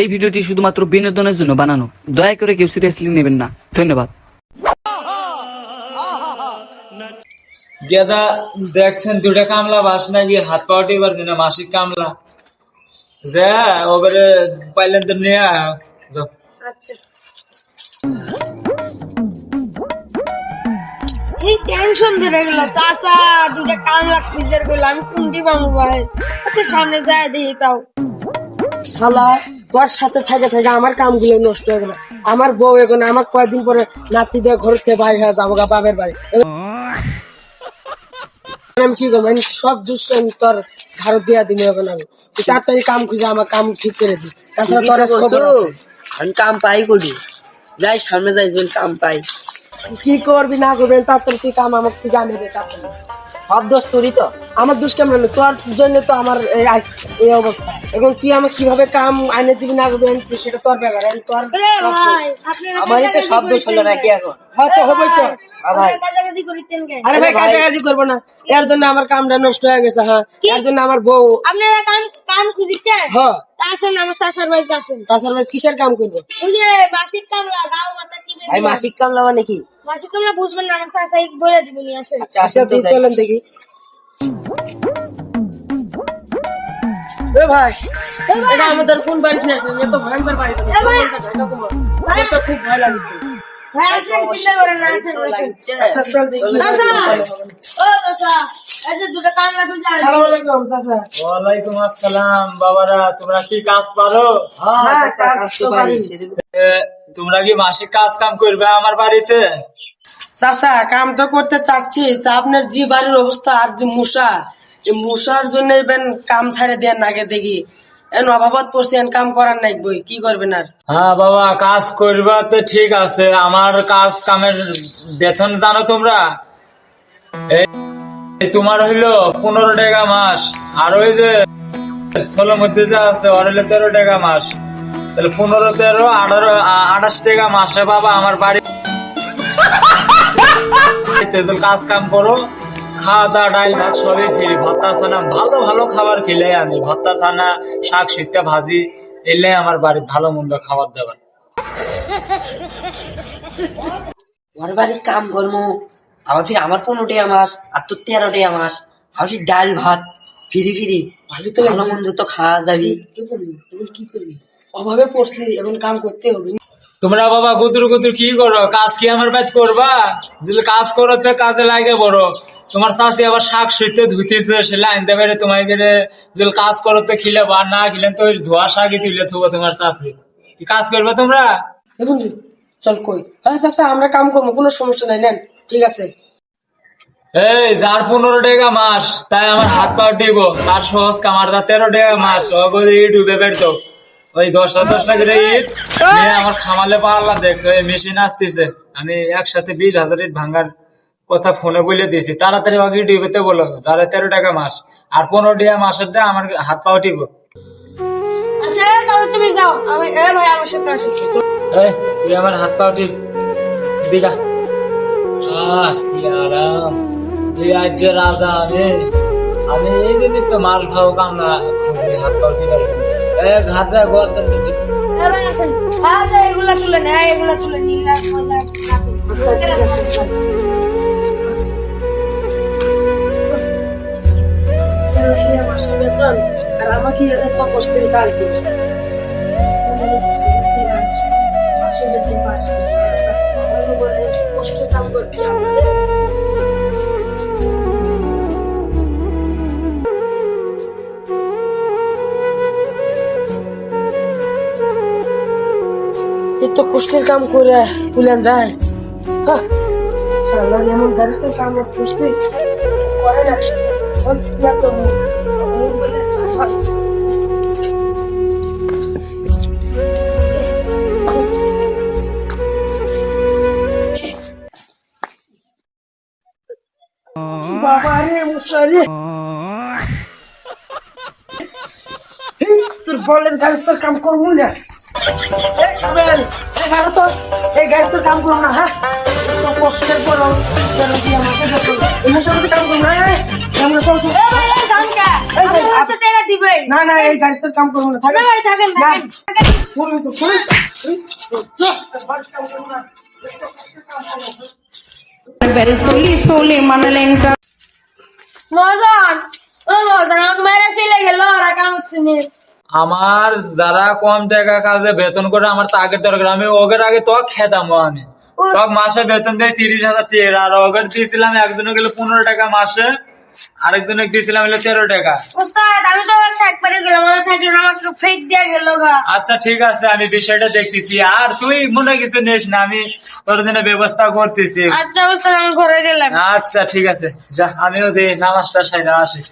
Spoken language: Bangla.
এই ভিডিওটি শুধুমাত্র বিনোদনের জন্য বানানো, দয়া করে কেউ সিরিয়াসলি নেবেন না। ধন্যবাদ। গেদা দেখছেন দুটা কামলা বাস না গিয়ে হাত পাওয়াটি পারছে না, মাসিক কামলা যা ওবারে পাইলেন তো নিয়ে যাও। আচ্ছা এই টেনশন ধরে গেল চাচা, দুটা কামলা খুঁজে গেল, আমি কোনটি পাবো ভাই? আচ্ছা সামনে যায় দেখি তাও। শালা তোর সাথে থাকে থাকে আমার কামগুলো নষ্ট হয়ে গেল। আমার বউ এখন আমার কয়েকদিন পরে নাতি দিয়ে ঘর থেকে বাইরে হয়ে যাবো গা বাপের বাড়ি। আমি কি করবো? আমি সব দুষ্ট তোর ঘর দিয়া দিবি এখন। আমি তুই তাড়াতাড়ি কাম খুঁজে আমার কাম ঠিক করে দি। তাছাড়া তোর খবর আছে। আমি কাম পাই করি, যাই সামনে যাই যখন কাম পাই। কি করবি না করবি তাড়াতাড়ি তুই কাম আমাকে খুঁজে আনে দে তাড়াতাড়ি। সব দোষ তোরই তো। আমার দোষ কেমন হলো? তোর জন্য তো আমার এই অবস্থা। এখন তুই আমাকে কিভাবে কাম আনে দিবি না করবি সেটা তোর ব্যাপার। আমি তোর আরে ভাই আপনারা আমারই তো সব দোষ হলো নাকি এখন? হয়তো হবে তো। ভাই কাজাকাজি করিতেন কেন? আরে ভাই কাজে করবো না, এর জন্য আমার কামটা নষ্ট হয়ে গেছে। হ্যাঁ এর জন্য আমার বউ। আপনারা কাম কাম খুঁজিতেন? হ্যাঁ আসেন আমার চাচার বাড়িতে আসেন। তাছাড়া ভাই কিসের কাম করবো? ওই যে মাসিক কামলা গাও মাথা টিপে ভাই মাসিক কামলা মানে কি? মাসিক কামলা বুঝবেন না, আমার চাচা বলে দিবেন। আসেন। আচ্ছা আচ্ছা আসেন তো তুই যাই। চলেন দেখি। এ ভাই এটা আমাদের কোন বাড়িতে আসলেন? এত ভয়ঙ্কর বাড়ি তো। ভাই। আমার তো খুব ভয় লাগছে। ভাই আসেন, চিন্তা করেন না, আসেন আসেন। লাগছে। আচ্ছা চল দেখি। চাচা ও চাচা, এই যে দুটো কামলা খুঁজে আনবেন। আসসালামু আলাইকুম চাচা। ওয়ালাইকুম আসসালাম। বাবারা তোমরা কি কাজ পারো? হ্যাঁ কাজ তো পারি। এ, তোমরা কি মাসিক কাজ কাম করবে আমার বাড়িতে? চাচা কাম তো করতে চাচ্ছি, তা আপনার যে বাড়ির অবস্থা আর যে মশা, এই মশার জন্য এবেন কাম ছাড়ে দেন নাকি দেখি। এন অভাবত পড়ছি, এন কাম করার নাই বই, কি করবেন আর? হ্যাঁ বাবা কাজ করবা তো ঠিক আছে, আমার কাজ কামের বেতন জানো তোমরা? এই তোমার হইলো 15 টাকা মাস, আর ওই যে 16 মধ্যে যা আছে ওর হইলো 13 টাকা মাস। তাহলে 15, 13, 18, 28 টাকা মাসে বাবা আমার বাড়ি কাজ কাম করো, খাওয়া দাওয়া ডাল ভাত সবই খেলি, ভর্তা ছানা ভালো ভালো খাবার খেলে আমি, ভর্তা ছানা শাক সিদ্ধা ভাজি এলে আমার বাড়ির ভালো মন্দ খাবার দাবার। ওর বাড়ির কাম করবো, আবার ফির আমার 15 টাকা মাস আর তোর 13 টাকা মাস, আবার ফির ডাল ভাত ফিরি ফিরি, ভালোই তো ভালো মন্দ তো খাওয়া যাবি। কি করবি? এখন কি করবি? অভাবে পড়ছি, এখন কাম করতে হবে। তোমরা বাবা গুতুর গুতুর কি করো? কাজ কি আমার বাদ করবা? যদি কাজ করো তো কাজে লাগে বড়। তোমার চাষি আবার শাক সইতে ধুইতেছে, সে লাইনতে পারে তোমাকে যদি কাজ করো তো খিলে বা না খিলেন তো ধোয়া শাকই তুলে থবো তোমার চাষি। কি কাজ করবে তোমরা? এখন চল কই। হ্যাঁ চাচা আমরা কাম করবো, কোনো সমস্যা নাই, নেন ঠিক আছে। এই যার 15 টাকা মাস তাই আমার হাত পা দিব, তার সহজ কাম। আর তার 13 টাকা মাস ইট উঠে বেরতো, ওই 10টা করে ইট নিয়ে আমার খামালে পাল্লা দেখ মেশিন আসতেছে। আমি একসাথে 20,000 ইট ভাঙার কথা ফোনে বলে দিয়েছি, তাড়াতাড়ি আগে ডিবেতে বলো। যারা 13 টাকা মাস আর 15 টাকা মাসেরটা আমার হাত পা উঠিব। আচ্ছা তাহলে তুমি যাও, আমি ভাই আমার সাথে আসো। এই তুই আমার হাত পা উঠিব দিগা। কি আরাম, তুই আজ যে রাজা। আমি এই জন্যই তো মাছ ভাও কামনা খুঁজি হাত পা উঠিবার জন্য। ঘাটটা গত ভাই আসেন। হ্যাঁ এগুলা তুলে নে, এগুলা তুলে নিয়ে মাসের বেতন আর আমাকে এত কষ্ট করে কাজ করবে। মাসের বেতন পাচ্ছি, কষ্ট কাম করছে আমাদের। এত কষ্টের কাম করে তুলেন যায়। হ্যাঁ সারা এমন গাড়ির কাম করতে করে না। বাবা রে মশারি, তোর বলের গাড়ির কাম করবো না। এই গাছ তো কাম করো না। হ্যাঁ কষ্টের পর কাম করো না। আমার কাছে টাকা দিবে না না এই গাড়ির কাম করবো না না ভাই থাকেন থাকেন থাকেন। শুনুন তো শুনুন Bertoli sole manalenta নজন ও নজন আমাকে মেরে চলে গেল আর কাম হচ্ছে না। আমার যারা কম টাকা কাজে বেতন করে আমার তাগের দরকার, আমি ওগের আগে তো খেতাম আমি তো মাসে বেতন দেয় 30,000 টাকা, আর ওগের দিয়েছিলাম একজনে গেলে 15 টাকা মাসে, আরেকজনে দিয়েছিলাম হলো 13 টাকা। উস্তাদ আমি তো একবারে গেলাম মনে থাকলো না আমাকে ফেক দিয়ে গেল গা। আচ্ছা ঠিক আছে, আমি বিষয়টা দেখতেছি, আর তুই মনে কিছু নিস না, আমি তোর জন্য ব্যবস্থা করতেছি। আচ্ছা উস্তাদ আমি ঘরে গেলাম। আচ্ছা ঠিক আছে, যা আমিও নামাজটা সাইরা আসি।